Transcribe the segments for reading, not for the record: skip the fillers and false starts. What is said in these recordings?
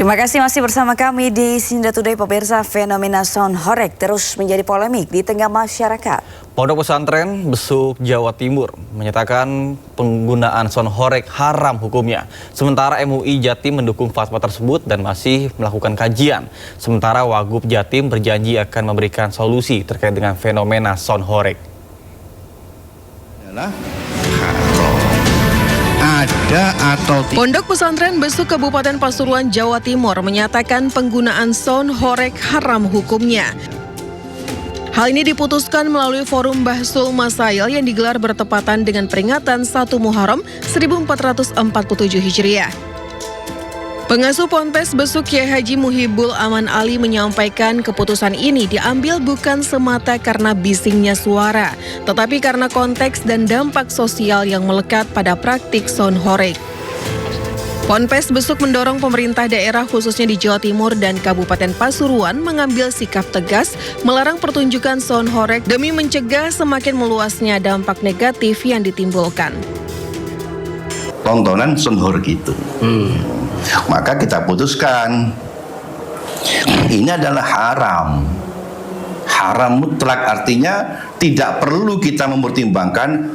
Terima kasih masih bersama kami di Sinda Today. Pemirsa, fenomena sound horeg terus menjadi polemik di tengah masyarakat. Pondok Pesantren Besuk, Jawa Timur menyatakan penggunaan sound horeg haram hukumnya. Sementara MUI Jatim mendukung fatwa tersebut dan masih melakukan kajian. Sementara Wagub Jatim berjanji akan memberikan solusi terkait dengan fenomena sound horeg. Pondok Pesantren Besuk Kabupaten Pasuruan, Jawa Timur menyatakan penggunaan sound horeg haram hukumnya. Hal ini diputuskan melalui forum Bahsul Masail yang digelar bertepatan dengan peringatan 1 Muharram 1447 Hijriah. Pengasuh Ponpes Besuk Kyai Haji Muhibul Aman Ali menyampaikan keputusan ini diambil bukan semata karena bisingnya suara, tetapi karena konteks dan dampak sosial yang melekat pada praktik sound horeg. Ponpes Besuk mendorong pemerintah daerah khususnya di Jawa Timur dan Kabupaten Pasuruan mengambil sikap tegas melarang pertunjukan sound horeg demi mencegah semakin meluasnya dampak negatif yang ditimbulkan. Tontonan sound horeg itu. Maka kita putuskan ini adalah haram. Haram mutlak artinya tidak perlu kita mempertimbangkan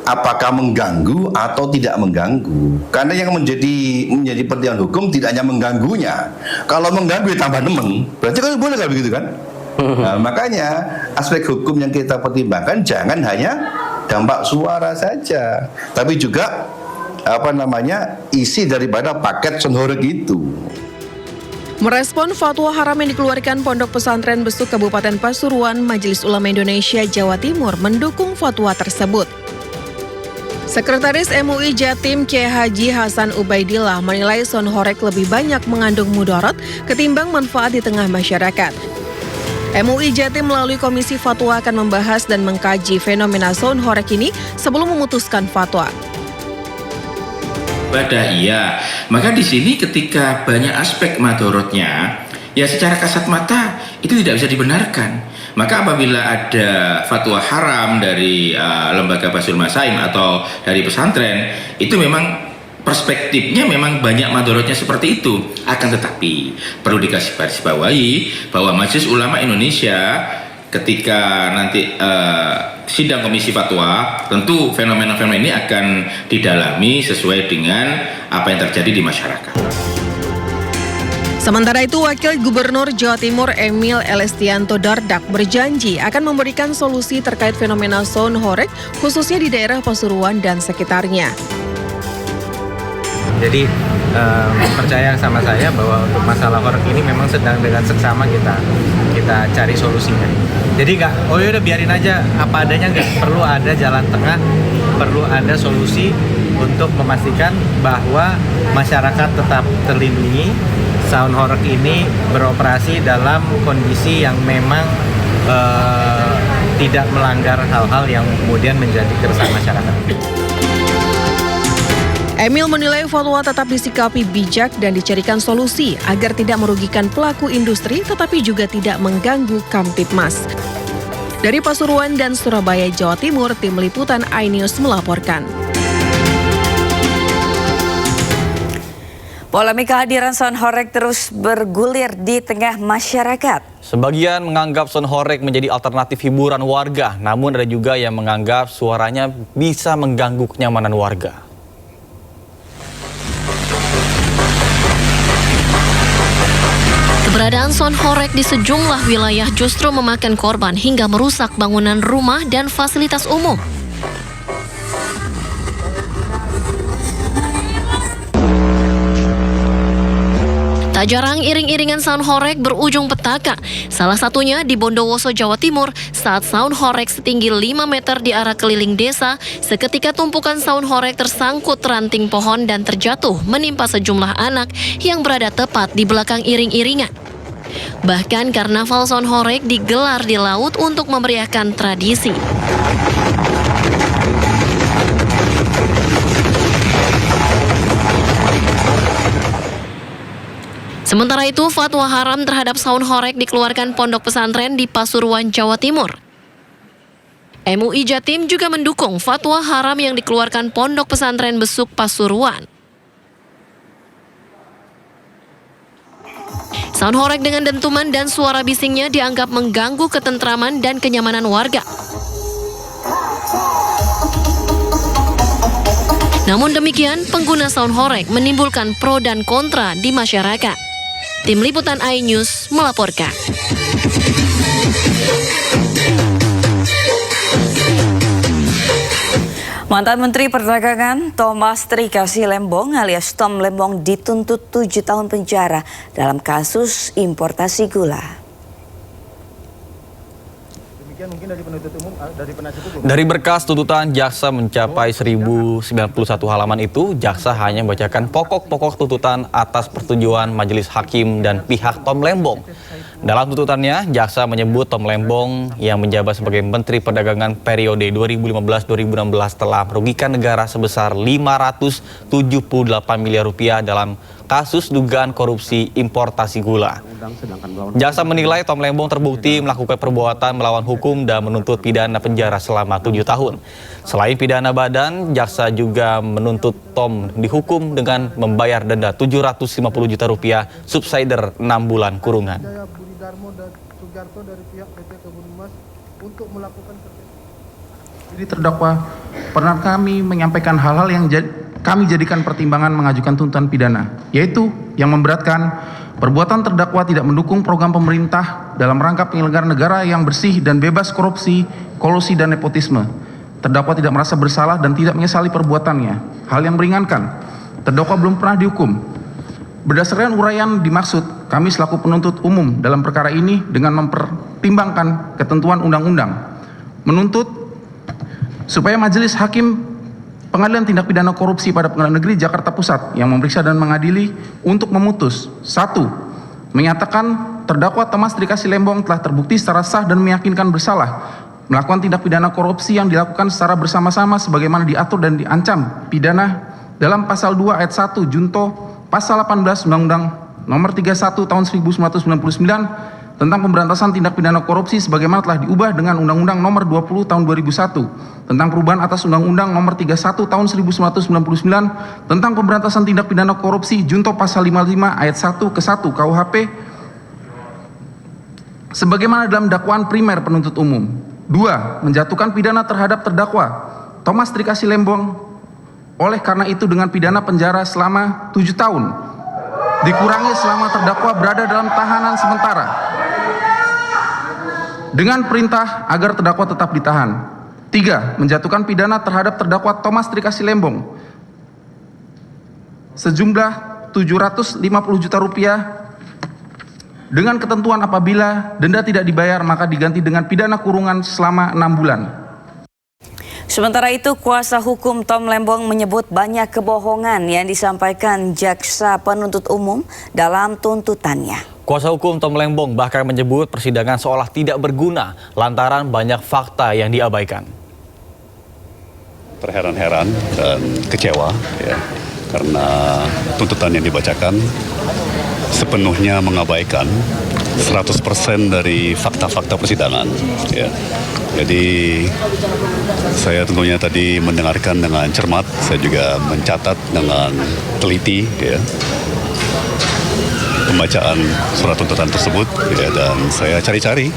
apakah mengganggu atau tidak mengganggu. Karena yang menjadi pertimbangan hukum tidak hanya mengganggunya. Kalau mengganggu tambah nemen, berarti kan boleh kan begitu kan? Nah, makanya aspek hukum yang kita pertimbangkan jangan hanya dampak suara saja, tapi juga isi daripada paket sound horeg itu. Merespon fatwa haram yang dikeluarkan Pondok Pesantren Besuk Kabupaten Pasuruan, Majelis Ulama Indonesia Jawa Timur mendukung fatwa tersebut. Sekretaris MUI Jatim Kyai Haji Hasan Ubaidillah menilai sound horeg lebih banyak mengandung mudarat ketimbang manfaat di tengah masyarakat. MUI Jatim melalui Komisi Fatwa akan membahas dan mengkaji fenomena sound horeg ini sebelum memutuskan fatwa. Ibadah iya, maka di sini ketika banyak aspek madorotnya, ya secara kasat mata itu tidak bisa dibenarkan. Maka apabila ada fatwa haram dari lembaga Bahsul Masail atau dari pesantren, itu memang perspektifnya memang banyak madorotnya seperti itu. Akan tetapi perlu digarisbawahi bahwa Majelis Ulama Indonesia ketika nanti sidang komisi fatwa, tentu fenomena-fenomena ini akan didalami sesuai dengan apa yang terjadi di masyarakat. Sementara itu, Wakil Gubernur Jawa Timur Emil Elestianto Dardak berjanji akan memberikan solusi terkait fenomena sound horeg khususnya di daerah Pasuruan dan sekitarnya. Jadi percaya sama saya bahwa untuk masalah horeg ini memang sedang dengan seksama kita cari solusinya. Jadi nggak, oh yaudah biarin aja apa adanya, nggak perlu ada jalan tengah, perlu ada solusi untuk memastikan bahwa masyarakat tetap terlindungi. Sound horeg ini beroperasi dalam kondisi yang memang tidak melanggar hal-hal yang kemudian menjadi keresahan masyarakat. Emil menilai fatwa tetap disikapi bijak dan dicarikan solusi agar tidak merugikan pelaku industri tetapi juga tidak mengganggu Kamtibmas. Dari Pasuruan dan Surabaya, Jawa Timur, Tim Liputan iNews melaporkan. Polemik kehadiran sound horeg terus bergulir di tengah masyarakat. Sebagian menganggap sound horeg menjadi alternatif hiburan warga, namun ada juga yang menganggap suaranya bisa mengganggu kenyamanan warga. Keberadaan sound horeg di sejumlah wilayah justru memakan korban hingga merusak bangunan rumah dan fasilitas umum. Tak jarang iring-iringan sound horeg berujung petaka. Salah satunya di Bondowoso, Jawa Timur, saat sound horeg setinggi 5 meter di arah keliling desa, seketika tumpukan sound horeg tersangkut ranting pohon dan terjatuh menimpa sejumlah anak yang berada tepat di belakang iring-iringan. Bahkan karnaval sound horeg digelar di laut untuk memeriahkan tradisi. Sementara itu, fatwa haram terhadap sound horeg dikeluarkan Pondok Pesantren di Pasuruan, Jawa Timur. MUI Jatim juga mendukung fatwa haram yang dikeluarkan Pondok Pesantren Besuk Pasuruan. Sound horeg dengan dentuman dan suara bisingnya dianggap mengganggu ketentraman dan kenyamanan warga. Namun demikian, pengguna sound horeg menimbulkan pro dan kontra di masyarakat. Tim Liputan iNews melaporkan. Mantan Menteri Perdagangan Thomas Trikasi Lembong alias Tom Lembong dituntut 7 tahun penjara dalam kasus importasi gula. Dari berkas tuntutan jaksa mencapai 1091 halaman itu, jaksa hanya membacakan pokok-pokok tuntutan atas persetujuan majelis hakim dan pihak Tom Lembong. Dalam tuntutannya, jaksa menyebut Tom Lembong yang menjabat sebagai Menteri Perdagangan periode 2015-2016 telah merugikan negara sebesar 578 miliar rupiah dalam kasus dugaan korupsi importasi gula. Jaksa menilai Tom Lembong terbukti melakukan perbuatan melawan hukum dan menuntut pidana penjara selama 7 tahun. Selain pidana badan, jaksa juga menuntut Tom dihukum dengan membayar denda 750 juta rupiah subsidiar 6 bulan kurungan. Jadi terdakwa pernah kami menyampaikan hal-hal yang kami jadikan pertimbangan mengajukan tuntutan pidana, yaitu yang memberatkan perbuatan terdakwa tidak mendukung program pemerintah dalam rangka penyelenggaraan negara yang bersih dan bebas korupsi, kolusi, dan nepotisme. Terdakwa tidak merasa bersalah dan tidak menyesali perbuatannya. Hal yang meringankan, terdakwa belum pernah dihukum. Berdasarkan uraian dimaksud, kami selaku penuntut umum dalam perkara ini dengan mempertimbangkan ketentuan undang-undang, menuntut supaya Majelis Hakim Pengadilan Tindak Pidana Korupsi pada Pengadilan Negeri Jakarta Pusat yang memeriksa dan mengadili untuk memutus: 1. Menyatakan terdakwa Thomas Trikasi Lembong telah terbukti secara sah dan meyakinkan bersalah melakukan tindak pidana korupsi yang dilakukan secara bersama-sama sebagaimana diatur dan diancam pidana dalam pasal 2 ayat 1 junto pasal 18 Undang-Undang Nomor 31 Tahun 1999 tentang pemberantasan tindak pidana korupsi sebagaimana telah diubah dengan Undang-Undang Nomor 20 Tahun 2001 tentang perubahan atas Undang-Undang Nomor 31 Tahun 1999 tentang pemberantasan tindak pidana korupsi junto pasal 55 ayat 1 ke 1 KUHP sebagaimana dalam dakwaan primer penuntut umum. 2. Menjatuhkan pidana terhadap terdakwa Thomas Trikasi Lembong oleh karena itu dengan pidana penjara selama 7 tahun dikurangi selama terdakwa berada dalam tahanan sementara dengan perintah agar terdakwa tetap ditahan. 3. Menjatuhkan pidana terhadap terdakwa Thomas Trikasi Lembong sejumlah 750 juta rupiah dengan ketentuan apabila denda tidak dibayar maka diganti dengan pidana kurungan selama 6 bulan. Sementara itu, kuasa hukum Tom Lembong menyebut banyak kebohongan yang disampaikan jaksa penuntut umum dalam tuntutannya. Kuasa hukum Tom Lembong bahkan menyebut persidangan seolah tidak berguna lantaran banyak fakta yang diabaikan. Terheran-heran dan kecewa ya, karena tuntutan yang dibacakan sepenuhnya mengabaikan 100% dari fakta-fakta persidangan ya. Jadi saya tentunya tadi mendengarkan dengan cermat, saya juga mencatat dengan teliti ya pembacaan surat tuntutan tersebut ya, dan saya cari-cari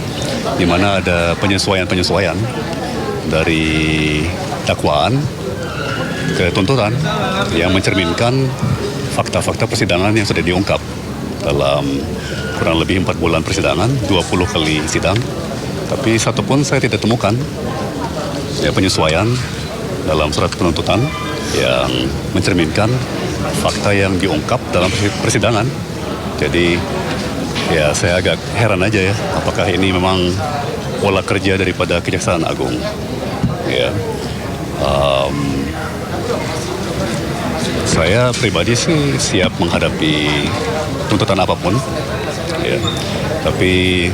di mana ada penyesuaian-penyesuaian dari dakwaan ke tuntutan yang mencerminkan fakta-fakta persidangan yang sudah diungkap dalam kurang lebih 4 bulan persidangan, 20 kali sidang, tapi satu pun saya tidak temukan ya penyesuaian dalam surat penuntutan yang mencerminkan fakta yang diungkap dalam persidangan. Jadi ya saya agak heran aja ya, apakah ini memang pola kerja daripada Kejaksaan Agung ya. Saya pribadi sih siap menghadapi tuntutan apapun ya. Tapi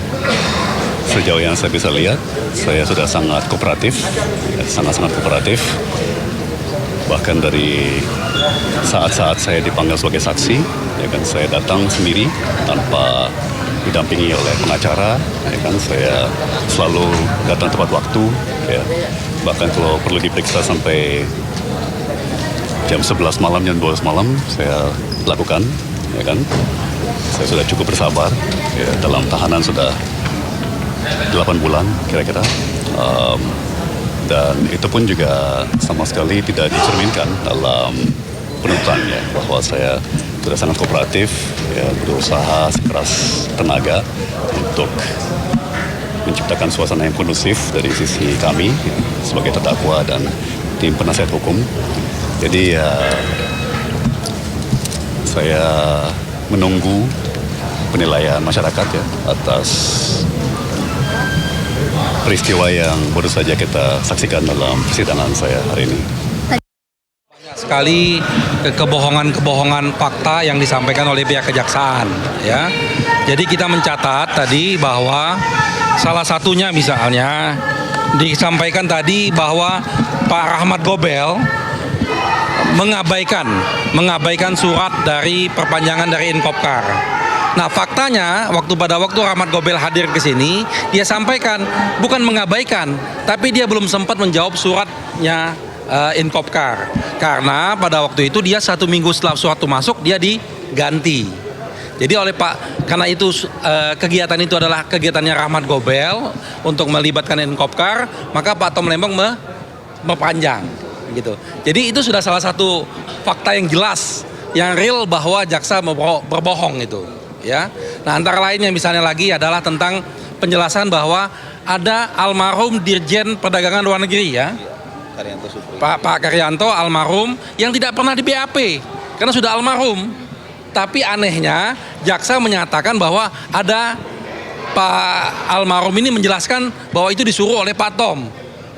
sejauh yang saya bisa lihat, saya sudah sangat kooperatif ya, sangat-sangat kooperatif. Bahkan dari saat-saat saya dipanggil sebagai saksi ya kan, saya datang sendiri tanpa didampingi oleh pengacara ya kan, saya selalu datang tepat waktu ya. Bahkan kalau perlu diperiksa sampai jam 11 malam, jam 12 malam saya lakukan ya kan. saya sudah cukup bersabar. Ya, dalam tahanan sudah 8 bulan kira-kira. Dan itu pun juga sama sekali tidak dicerminkan dalam penuntutannya, bahwa saya sudah sangat kooperatif, ya, berusaha sekeras tenaga untuk menciptakan suasana yang kondusif dari sisi kami sebagai terdakwa dan tim penasihat hukum. Jadi ya, saya menunggu penilaian masyarakat ya atas peristiwa yang baru saja kita saksikan dalam persidangan saya hari ini. Banyak sekali kebohongan-kebohongan fakta yang disampaikan oleh pihak kejaksaan, ya. Jadi kita mencatat tadi bahwa salah satunya misalnya disampaikan tadi bahwa Pak Rahmat Gobel mengabaikan surat dari perpanjangan dari Inkopkar. Nah, faktanya pada waktu Rahmat Gobel hadir ke sini, dia sampaikan bukan mengabaikan, tapi dia belum sempat menjawab suratnya Inkopkar. Karena pada waktu itu dia 1 minggu setelah surat itu masuk, dia diganti. Jadi karena itu kegiatan itu adalah kegiatannya Rahmat Gobel untuk melibatkan Inkopkar, maka Pak Tom Lembong memperpanjang gitu. Jadi itu sudah salah satu fakta yang jelas, yang real bahwa jaksa berbohong itu. Ya, nah antara lainnya misalnya lagi adalah tentang penjelasan bahwa ada almarhum Dirjen Perdagangan Luar Negeri ya, Pak Karyanto almarhum yang tidak pernah di BAP karena sudah almarhum. Tapi anehnya jaksa menyatakan bahwa ada Pak almarhum ini menjelaskan bahwa itu disuruh oleh Pak Tom.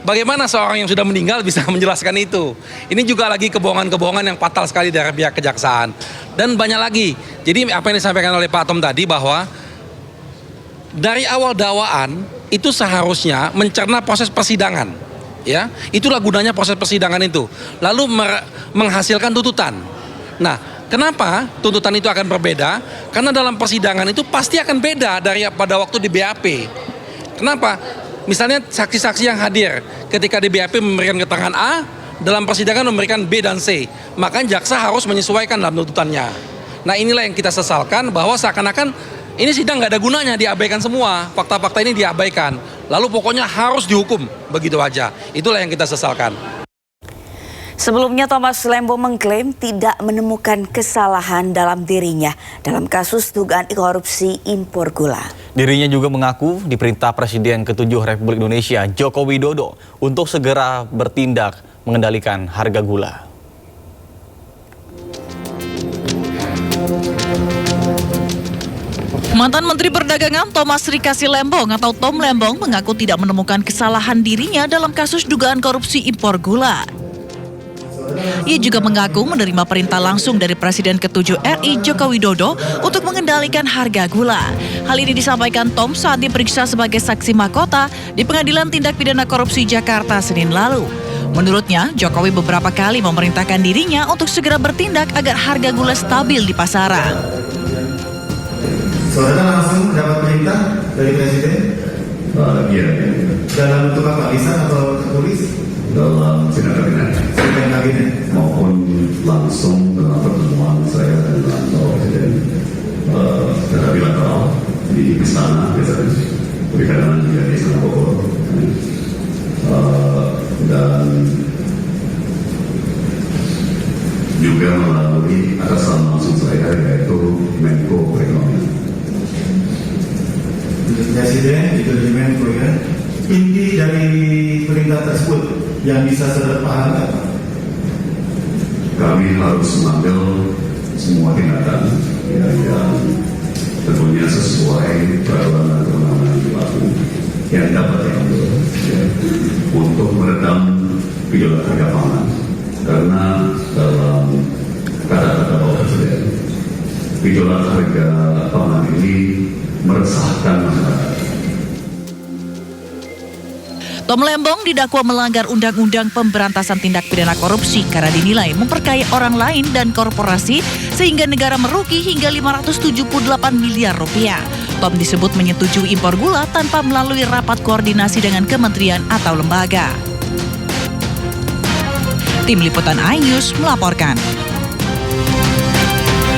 Bagaimana seorang yang sudah meninggal bisa menjelaskan itu? Ini juga lagi kebohongan-kebohongan yang fatal sekali dari pihak kejaksaan. Dan banyak lagi. Jadi apa yang disampaikan oleh Pak Tom tadi bahwa dari awal dakwaan itu seharusnya mencerna proses persidangan. Ya, itulah gunanya proses persidangan itu. Lalu menghasilkan tuntutan. Nah, kenapa tuntutan itu akan berbeda? Karena dalam persidangan itu pasti akan beda dari pada waktu di BAP. Kenapa? Misalnya saksi-saksi yang hadir ketika di BAP memberikan keterangan A, dalam persidangan memberikan B dan C. Maka jaksa harus menyesuaikan dalam tuntutannya. Nah, inilah yang kita sesalkan, bahwa seakan-akan ini sidang nggak ada gunanya, diabaikan semua. Fakta-fakta ini diabaikan. Lalu pokoknya harus dihukum, begitu aja. Itulah yang kita sesalkan. Sebelumnya Thomas Lembong mengklaim tidak menemukan kesalahan dalam dirinya dalam kasus dugaan korupsi impor gula. Dirinya juga mengaku diperintah Presiden ke-7 Republik Indonesia Joko Widodo untuk segera bertindak mengendalikan harga gula. Mantan Menteri Perdagangan Thomas Rikasi Lembong atau Tom Lembong mengaku tidak menemukan kesalahan dirinya dalam kasus dugaan korupsi impor gula. Ia juga mengaku menerima perintah langsung dari Presiden ke-7 RI Joko Widodo untuk mengendalikan harga gula. Hal ini disampaikan Tom saat diperiksa sebagai saksi mahkota di Pengadilan Tindak Pidana Korupsi Jakarta Senin lalu. Menurutnya, Jokowi beberapa kali memerintahkan dirinya untuk segera bertindak agar harga gula stabil di pasaran. Saudara langsung mendapat perintah dari Presiden? Iya. Dalam bentuk apa? Lisan atau tertulis? Dalam sidang kabinet maupun langsung dalam pertemuan saya dengan Presiden secara bilateral di istana biasanya, kadang juga di Istana Bogor, dan juga melalui atasan langsung saya, yaitu Menko Perekonomian. Presiden itu di Menko ya. Inti dari perintah tersebut yang bisa saudara pahami apa? Kami harus mengambil semua tindakan yang tentunya sesuai peraturan dan kewenangan yang berlaku yang dapat diambil untuk meredam gejolak harga pangan, karena dalam kata-kata Bapak Presiden, gejolak harga pangan ini meresahkan masyarakat. Tom Lembong didakwa melanggar Undang-Undang Pemberantasan Tindak Pidana Korupsi karena dinilai memperkaya orang lain dan korporasi sehingga negara merugi hingga 578 miliar rupiah. Tom disebut menyetujui impor gula tanpa melalui rapat koordinasi dengan kementerian atau lembaga. Tim Liputan iNews melaporkan.